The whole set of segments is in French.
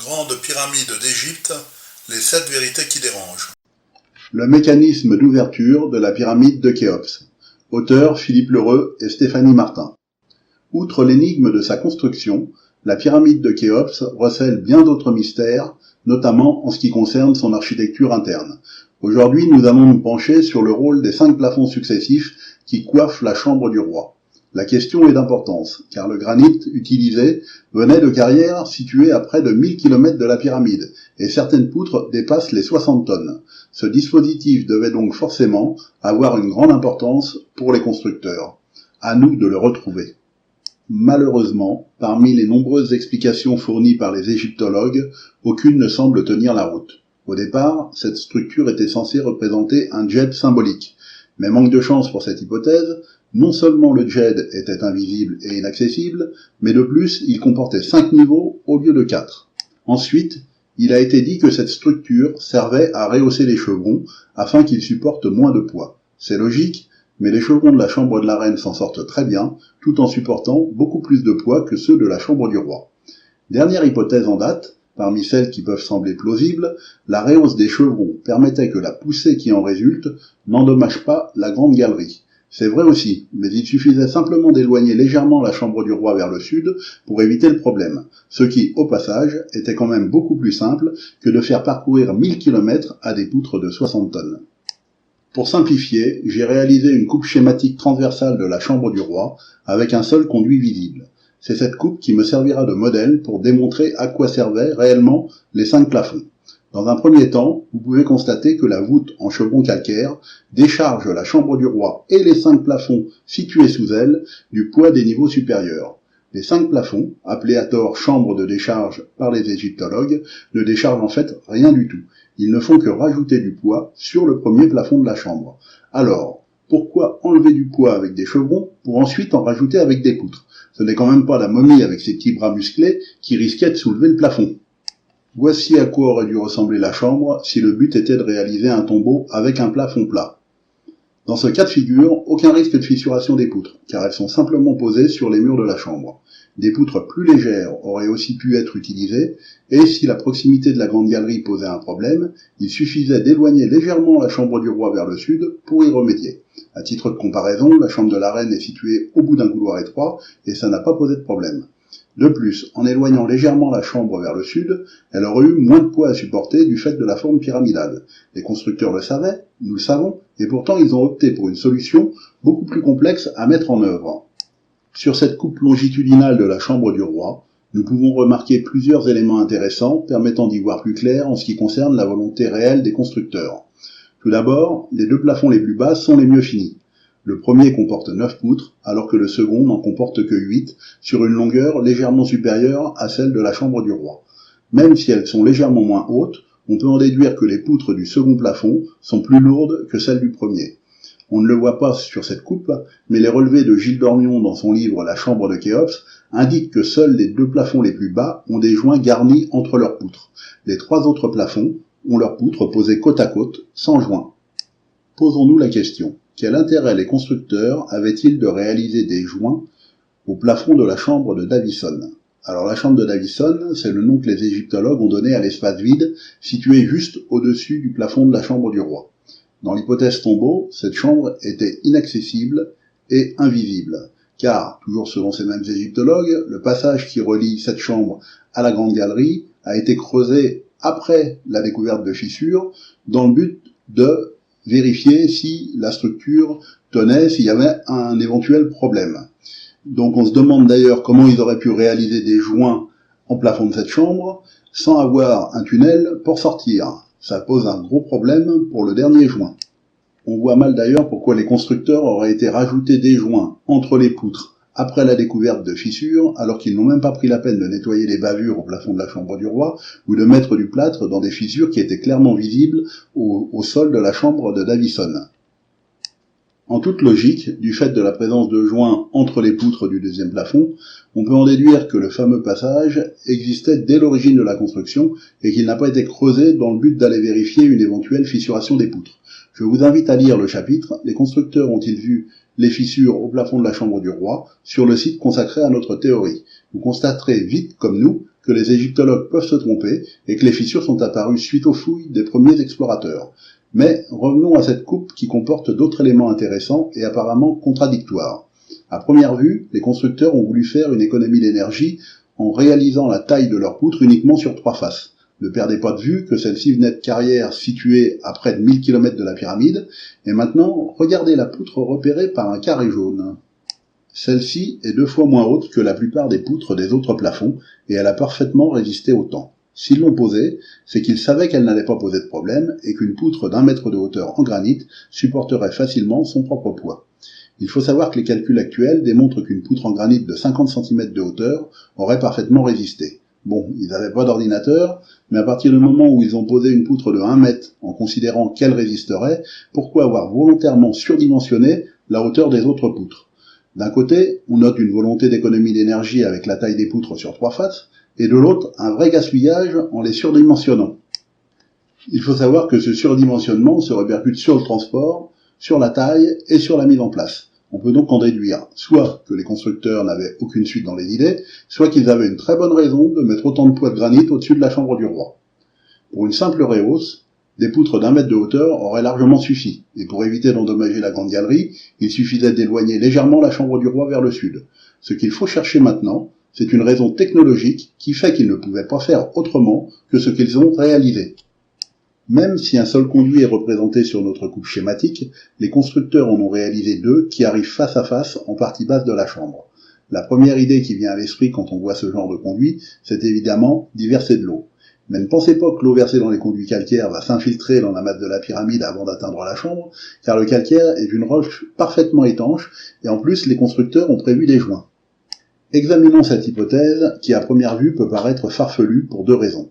Grande pyramide d'Égypte, les 7 vérités qui dérangent. Le mécanisme d'ouverture de la pyramide de Khéops. Auteurs Philippe Lheureux et Stéphanie Martin. Outre l'énigme de sa construction, la pyramide de Khéops recèle bien d'autres mystères, notamment en ce qui concerne son architecture interne. Aujourd'hui, nous allons nous pencher sur le rôle des 5 plafonds successifs qui coiffent la chambre du roi. La question est d'importance, car le granit utilisé venait de carrières situées à près de 1000 km de la pyramide, et certaines poutres dépassent les 60 tonnes. Ce dispositif devait donc forcément avoir une grande importance pour les constructeurs. À nous de le retrouver. Malheureusement, parmi les nombreuses explications fournies par les égyptologues, aucune ne semble tenir la route. Au départ, cette structure était censée représenter un djed symbolique. Mais manque de chance pour cette hypothèse, non seulement le djed était invisible et inaccessible, mais de plus, il comportait 5 niveaux au lieu de 4. Ensuite, il a été dit que cette structure servait à rehausser les chevrons afin qu'ils supportent moins de poids. C'est logique, mais les chevrons de la chambre de la reine s'en sortent très bien, tout en supportant beaucoup plus de poids que ceux de la chambre du roi. Dernière hypothèse en date, parmi celles qui peuvent sembler plausibles, la rehausse des chevrons permettait que la poussée qui en résulte n'endommage pas la grande galerie. C'est vrai aussi, mais il suffisait simplement d'éloigner légèrement la chambre du roi vers le sud pour éviter le problème, ce qui, au passage, était quand même beaucoup plus simple que de faire parcourir 1000 km à des poutres de 60 tonnes. Pour simplifier, j'ai réalisé une coupe schématique transversale de la chambre du roi avec un seul conduit visible. C'est cette coupe qui me servira de modèle pour démontrer à quoi servaient réellement les 5 plafonds. Dans un premier temps, vous pouvez constater que la voûte en chevron calcaire décharge la chambre du roi et les 5 plafonds situés sous elle du poids des niveaux supérieurs. Les 5 plafonds, appelés à tort chambres de décharge par les égyptologues, ne déchargent en fait rien du tout. Ils ne font que rajouter du poids sur le premier plafond de la chambre. Alors, pourquoi enlever du poids avec des chevrons pour ensuite en rajouter avec des poutres? Ce n'est quand même pas la momie avec ses petits bras musclés qui risquait de soulever le plafond. Voici à quoi aurait dû ressembler la chambre si le but était de réaliser un tombeau avec un plafond plat. Dans ce cas de figure, aucun risque de fissuration des poutres, car elles sont simplement posées sur les murs de la chambre. Des poutres plus légères auraient aussi pu être utilisées, et si la proximité de la grande galerie posait un problème, il suffisait d'éloigner légèrement la chambre du roi vers le sud pour y remédier. À titre de comparaison, la chambre de la reine est située au bout d'un couloir étroit, et ça n'a pas posé de problème. De plus, en éloignant légèrement la chambre vers le sud, elle aurait eu moins de poids à supporter du fait de la forme pyramidale. Les constructeurs le savaient, nous le savons, et pourtant ils ont opté pour une solution beaucoup plus complexe à mettre en œuvre. Sur cette coupe longitudinale de la chambre du roi, nous pouvons remarquer plusieurs éléments intéressants permettant d'y voir plus clair en ce qui concerne la volonté réelle des constructeurs. Tout d'abord, les 2 plafonds les plus bas sont les mieux finis. Le premier comporte 9 poutres, alors que le second n'en comporte que 8, sur une longueur légèrement supérieure à celle de la chambre du roi. Même si elles sont légèrement moins hautes, on peut en déduire que les poutres du second plafond sont plus lourdes que celles du premier. On ne le voit pas sur cette coupe, mais les relevés de Gilles Dormion dans son livre La chambre de Khéops indiquent que seuls les 2 plafonds les plus bas ont des joints garnis entre leurs poutres. Les 3 autres plafonds ont leurs poutres posées côte à côte, sans joints. Posons-nous la question. Quel intérêt les constructeurs avaient-ils de réaliser des joints au plafond de la chambre de Davison? Alors la chambre de Davison, c'est le nom que les égyptologues ont donné à l'espace vide situé juste au-dessus du plafond de la chambre du roi. Dans l'hypothèse tombeau, cette chambre était inaccessible et invisible, car, toujours selon ces mêmes égyptologues, le passage qui relie cette chambre à la grande galerie a été creusé après la découverte de fissures, dans le but de vérifier si la structure tenait, s'il y avait un éventuel problème. Donc on se demande d'ailleurs comment ils auraient pu réaliser des joints en plafond de cette chambre sans avoir un tunnel pour sortir. Ça pose un gros problème pour le dernier joint. On voit mal d'ailleurs pourquoi les constructeurs auraient été rajouter des joints entre les poutres après la découverte de fissures, alors qu'ils n'ont même pas pris la peine de nettoyer les bavures au plafond de la chambre du roi, ou de mettre du plâtre dans des fissures qui étaient clairement visibles au sol de la chambre de Davison. En toute logique, du fait de la présence de joints entre les poutres du deuxième plafond, on peut en déduire que le fameux passage existait dès l'origine de la construction et qu'il n'a pas été creusé dans le but d'aller vérifier une éventuelle fissuration des poutres. Je vous invite à lire le chapitre « Les constructeurs ont-ils vu les fissures au plafond de la chambre du roi ?» sur le site consacré à notre théorie. Vous constaterez vite, comme nous, que que les égyptologues peuvent se tromper et que les fissures sont apparues suite aux fouilles des premiers explorateurs. Mais revenons à cette coupe qui comporte d'autres éléments intéressants et apparemment contradictoires. À première vue, les constructeurs ont voulu faire une économie d'énergie en réalisant la taille de leur poutre uniquement sur 3 faces. Ne perdez pas de vue que celle-ci venait de carrières situées à près de 1000 km de la pyramide, et maintenant, regardez la poutre repérée par un carré jaune. Celle-ci est 2 fois moins haute que la plupart des poutres des autres plafonds, et elle a parfaitement résisté au temps. S'ils l'ont posée, c'est qu'ils savaient qu'elle n'allait pas poser de problème, et qu'une poutre d'1 mètre de hauteur en granit supporterait facilement son propre poids. Il faut savoir que les calculs actuels démontrent qu'une poutre en granit de 50 cm de hauteur aurait parfaitement résisté. Bon, ils n'avaient pas d'ordinateur, mais à partir du moment où ils ont posé une poutre de 1 mètre en considérant qu'elle résisterait, pourquoi avoir volontairement surdimensionné la hauteur des autres poutres? D'un côté, on note une volonté d'économie d'énergie avec la taille des poutres sur 3 faces, et de l'autre, un vrai gaspillage en les surdimensionnant. Il faut savoir que ce surdimensionnement se répercute sur le transport, sur la taille et sur la mise en place. On peut donc en déduire soit que les constructeurs n'avaient aucune suite dans les idées, soit qu'ils avaient une très bonne raison de mettre autant de poids de granit au-dessus de la chambre du roi. Pour une simple rehausse, des poutres d'1 mètre de hauteur auraient largement suffi, et pour éviter d'endommager la grande galerie, il suffisait d'éloigner légèrement la chambre du roi vers le sud. Ce qu'il faut chercher maintenant, c'est une raison technologique qui fait qu'ils ne pouvaient pas faire autrement que ce qu'ils ont réalisé. Même si un seul conduit est représenté sur notre coupe schématique, les constructeurs en ont réalisé 2 qui arrivent face à face en partie basse de la chambre. La première idée qui vient à l'esprit quand on voit ce genre de conduit, c'est évidemment d'y verser de l'eau. Mais ne pensez pas que l'eau versée dans les conduits calcaires va s'infiltrer dans la masse de la pyramide avant d'atteindre la chambre, car le calcaire est une roche parfaitement étanche, et en plus les constructeurs ont prévu des joints. Examinons cette hypothèse qui à première vue peut paraître farfelue pour 2 raisons.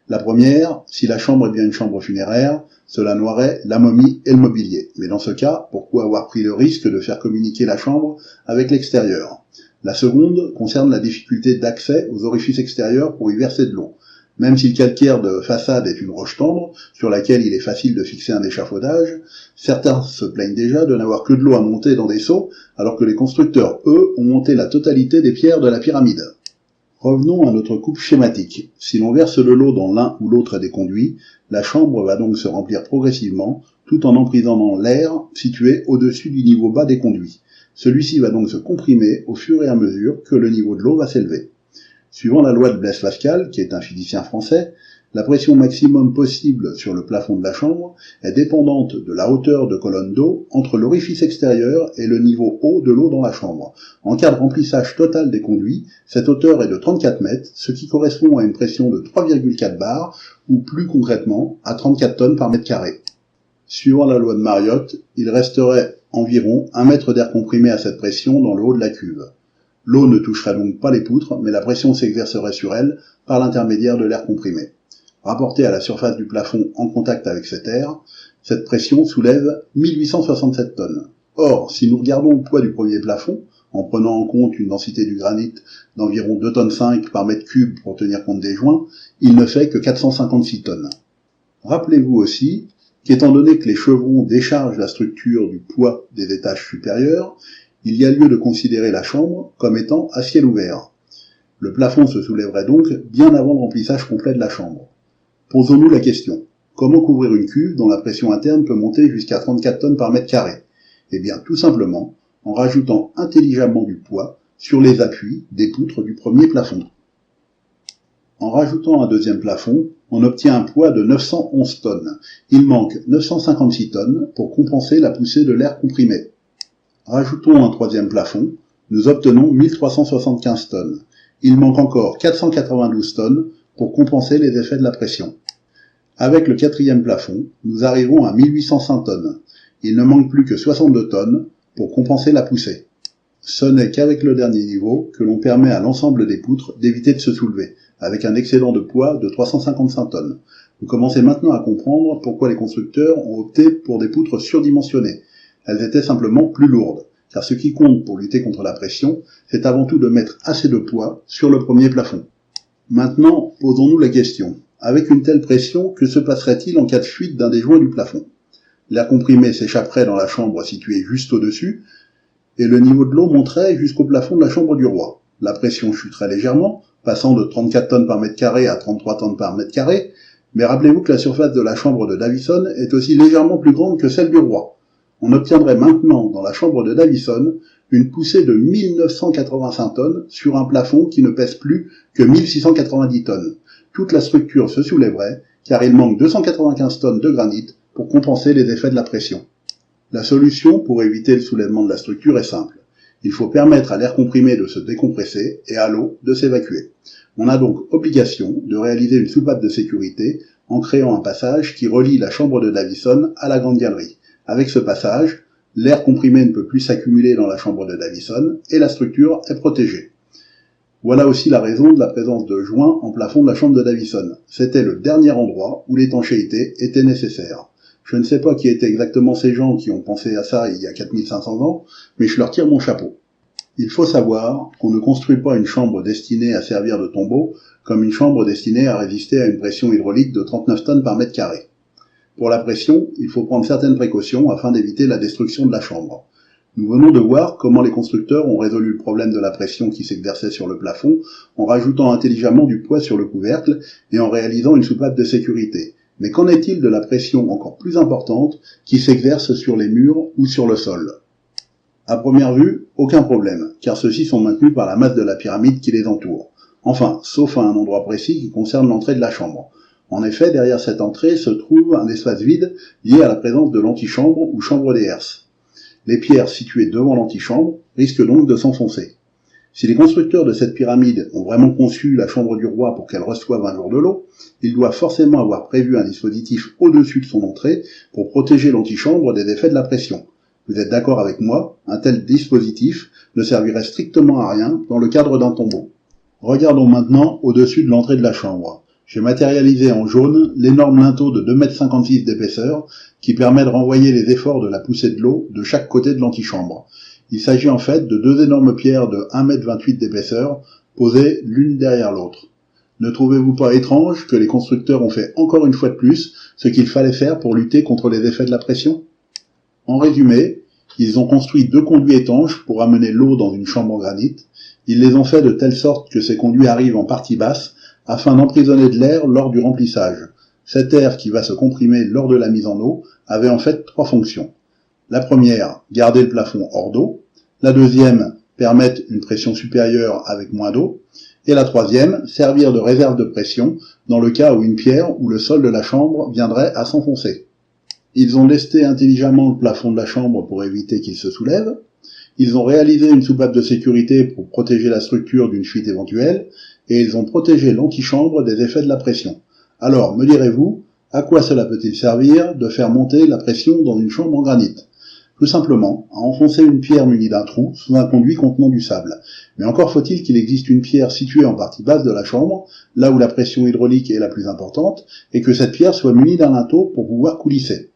La première, si la chambre est bien une chambre funéraire, cela noierait la momie et le mobilier. Mais dans ce cas, pourquoi avoir pris le risque de faire communiquer la chambre avec l'extérieur? La seconde concerne la difficulté d'accès aux orifices extérieurs pour y verser de l'eau. Même si le calcaire de façade est une roche tendre, sur laquelle il est facile de fixer un échafaudage, certains se plaignent déjà de n'avoir que de l'eau à monter dans des seaux, alors que les constructeurs, eux, ont monté la totalité des pierres de la pyramide. Revenons à notre coupe schématique. Si l'on verse de l'eau dans l'un ou l'autre des conduits, la chambre va donc se remplir progressivement, tout en emprisonnant l'air situé au-dessus du niveau bas des conduits. Celui-ci va donc se comprimer au fur et à mesure que le niveau de l'eau va s'élever. Suivant la loi de Blaise Pascal, qui est un physicien français, la pression maximum possible sur le plafond de la chambre est dépendante de la hauteur de colonne d'eau entre l'orifice extérieur et le niveau haut de l'eau dans la chambre. En cas de remplissage total des conduits, cette hauteur est de 34 mètres, ce qui correspond à une pression de 3,4 bars, ou plus concrètement, à 34 tonnes par mètre carré. Suivant la loi de Mariotte, il resterait environ 1 mètre d'air comprimé à cette pression dans le haut de la cuve. L'eau ne toucherait donc pas les poutres, mais la pression s'exercerait sur elles par l'intermédiaire de l'air comprimé. Rapportée à la surface du plafond en contact avec cet air, cette pression soulève 1867 tonnes. Or, si nous regardons le poids du premier plafond, en prenant en compte une densité du granit d'environ 2,5 tonnes par mètre cube pour tenir compte des joints, il ne fait que 456 tonnes. Rappelez-vous aussi qu'étant donné que les chevrons déchargent la structure du poids des étages supérieurs, il y a lieu de considérer la chambre comme étant à ciel ouvert. Le plafond se soulèverait donc bien avant le remplissage complet de la chambre. Posons-nous la question, comment couvrir une cuve dont la pression interne peut monter jusqu'à 34 tonnes par mètre carré? Eh bien, tout simplement, en rajoutant intelligemment du poids sur les appuis des poutres du premier plafond. En rajoutant un deuxième plafond, on obtient un poids de 911 tonnes. Il manque 956 tonnes pour compenser la poussée de l'air comprimé. Rajoutons un troisième plafond, nous obtenons 1375 tonnes. Il manque encore 492 tonnes pour compenser les effets de la pression. Avec le quatrième plafond, nous arrivons à 1805 tonnes. Il ne manque plus que 62 tonnes pour compenser la poussée. Ce n'est qu'avec le dernier niveau que l'on permet à l'ensemble des poutres d'éviter de se soulever, avec un excédent de poids de 355 tonnes. Vous commencez maintenant à comprendre pourquoi les constructeurs ont opté pour des poutres surdimensionnées. Elles étaient simplement plus lourdes, car ce qui compte pour lutter contre la pression, c'est avant tout de mettre assez de poids sur le premier plafond. Maintenant, posons-nous la question. Avec une telle pression, que se passerait-il en cas de fuite d'un des joints du plafond? L'air comprimé s'échapperait dans la chambre située juste au-dessus, et le niveau de l'eau monterait jusqu'au plafond de la chambre du roi. La pression chuterait légèrement, passant de 34 tonnes par mètre carré à 33 tonnes par mètre carré, mais rappelez-vous que la surface de la chambre de Davison est aussi légèrement plus grande que celle du roi. On obtiendrait maintenant dans la chambre de Davison une poussée de 1985 tonnes sur un plafond qui ne pèse plus que 1690 tonnes. Toute la structure se soulèverait car il manque 295 tonnes de granit pour compenser les effets de la pression. La solution pour éviter le soulèvement de la structure est simple. Il faut permettre à l'air comprimé de se décompresser et à l'eau de s'évacuer. On a donc obligation de réaliser une soupape de sécurité en créant un passage qui relie la chambre de Davison à la grande galerie. Avec ce passage, l'air comprimé ne peut plus s'accumuler dans la chambre de Davison et la structure est protégée. Voilà aussi la raison de la présence de joints en plafond de la chambre de Davison. C'était le dernier endroit où l'étanchéité était nécessaire. Je ne sais pas qui étaient exactement ces gens qui ont pensé à ça il y a 4500 ans, mais je leur tire mon chapeau. Il faut savoir qu'on ne construit pas une chambre destinée à servir de tombeau comme une chambre destinée à résister à une pression hydraulique de 39 tonnes par mètre carré. Pour la pression, il faut prendre certaines précautions afin d'éviter la destruction de la chambre. Nous venons de voir comment les constructeurs ont résolu le problème de la pression qui s'exerçait sur le plafond en rajoutant intelligemment du poids sur le couvercle et en réalisant une soupape de sécurité. Mais qu'en est-il de la pression encore plus importante qui s'exerce sur les murs ou sur le sol ? À première vue, aucun problème, car ceux-ci sont maintenus par la masse de la pyramide qui les entoure. Enfin, sauf à un endroit précis qui concerne l'entrée de la chambre. En effet, derrière cette entrée se trouve un espace vide lié à la présence de l'antichambre ou chambre des herses. Les pierres situées devant l'antichambre risquent donc de s'enfoncer. Si les constructeurs de cette pyramide ont vraiment conçu la chambre du roi pour qu'elle reçoive un jour de l'eau, ils doivent forcément avoir prévu un dispositif au-dessus de son entrée pour protéger l'antichambre des effets de la pression. Vous êtes d'accord avec moi, un tel dispositif ne servirait strictement à rien dans le cadre d'un tombeau. Regardons maintenant au-dessus de l'entrée de la chambre. J'ai matérialisé en jaune l'énorme linteau de 2,56 m d'épaisseur qui permet de renvoyer les efforts de la poussée de l'eau de chaque côté de l'antichambre. Il s'agit en fait de deux énormes pierres de 1,28 m d'épaisseur posées l'une derrière l'autre. Ne trouvez-vous pas étrange que les constructeurs ont fait encore une fois de plus ce qu'il fallait faire pour lutter contre les effets de la pression ? En résumé, ils ont construit deux conduits étanches pour amener l'eau dans une chambre en granit. Ils les ont fait de telle sorte que ces conduits arrivent en partie basse afin d'emprisonner de l'air lors du remplissage. Cet air qui va se comprimer lors de la mise en eau avait en fait trois fonctions. La première, garder le plafond hors d'eau. La deuxième, permettre une pression supérieure avec moins d'eau. Et la troisième, servir de réserve de pression dans le cas où une pierre ou le sol de la chambre viendrait à s'enfoncer. Ils ont lesté intelligemment le plafond de la chambre pour éviter qu'il se soulève. Ils ont réalisé une soupape de sécurité pour protéger la structure d'une fuite éventuelle, et ils ont protégé l'antichambre des effets de la pression. Alors, me direz-vous, à quoi cela peut-il servir de faire monter la pression dans une chambre en granit ? Tout simplement, à enfoncer une pierre munie d'un trou sous un conduit contenant du sable. Mais encore faut-il qu'il existe une pierre située en partie basse de la chambre, là où la pression hydraulique est la plus importante, et que cette pierre soit munie d'un linteau pour pouvoir coulisser.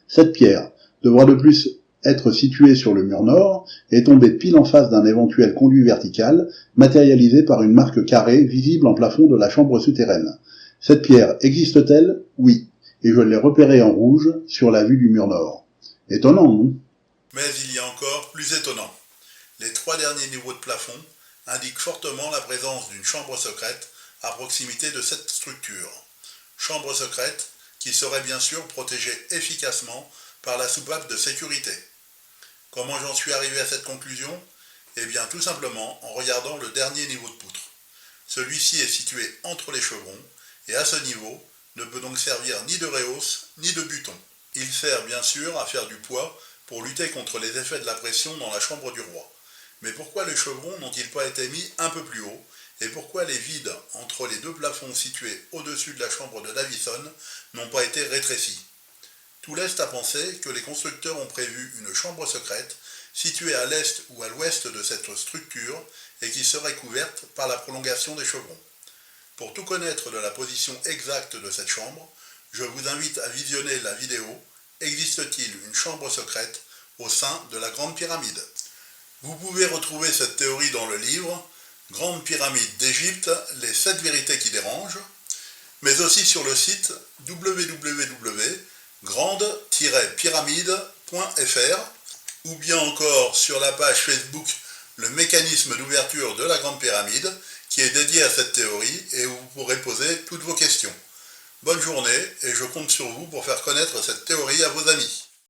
Cette pierre devra de plus être située sur le mur nord et tomber pile en face d'un éventuel conduit vertical, matérialisé par une marque carrée visible en plafond de la chambre souterraine. Cette pierre existe-t-elle ? Oui, et je l'ai repérée en rouge sur la vue du mur nord. Étonnant, non ? Mais il y a encore plus étonnant. Les trois derniers niveaux de plafond indiquent fortement la présence d'une chambre secrète à proximité de cette structure. Chambre secrète qui serait bien sûr protégée efficacement par la soupape de sécurité. Comment j'en suis arrivé à cette conclusion ? Eh bien tout simplement en regardant le dernier niveau de poutre. Celui-ci est situé entre les chevrons et à ce niveau ne peut donc servir ni de réhausse ni de buton. Il sert bien sûr à faire du poids pour lutter contre les effets de la pression dans la chambre du roi. Mais pourquoi les chevrons n'ont-ils pas été mis un peu plus haut ? Et pourquoi les vides entre les deux plafonds situés au-dessus de la chambre de Davison n'ont pas été rétrécis ? Tout laisse à penser que les constructeurs ont prévu une chambre secrète située à l'est ou à l'ouest de cette structure et qui serait couverte par la prolongation des chevrons. Pour tout connaître de la position exacte de cette chambre, je vous invite à visionner la vidéo « Existe-t-il une chambre secrète au sein de la Grande Pyramide ?» Vous pouvez retrouver cette théorie dans le livre « Grande Pyramide d'Égypte, les 7 vérités qui dérangent », mais aussi sur le site www.grande-pyramide.fr ou bien encore sur la page Facebook « Le mécanisme d'ouverture de la Grande Pyramide » qui est dédié à cette théorie et où vous pourrez poser toutes vos questions. Bonne journée et je compte sur vous pour faire connaître cette théorie à vos amis.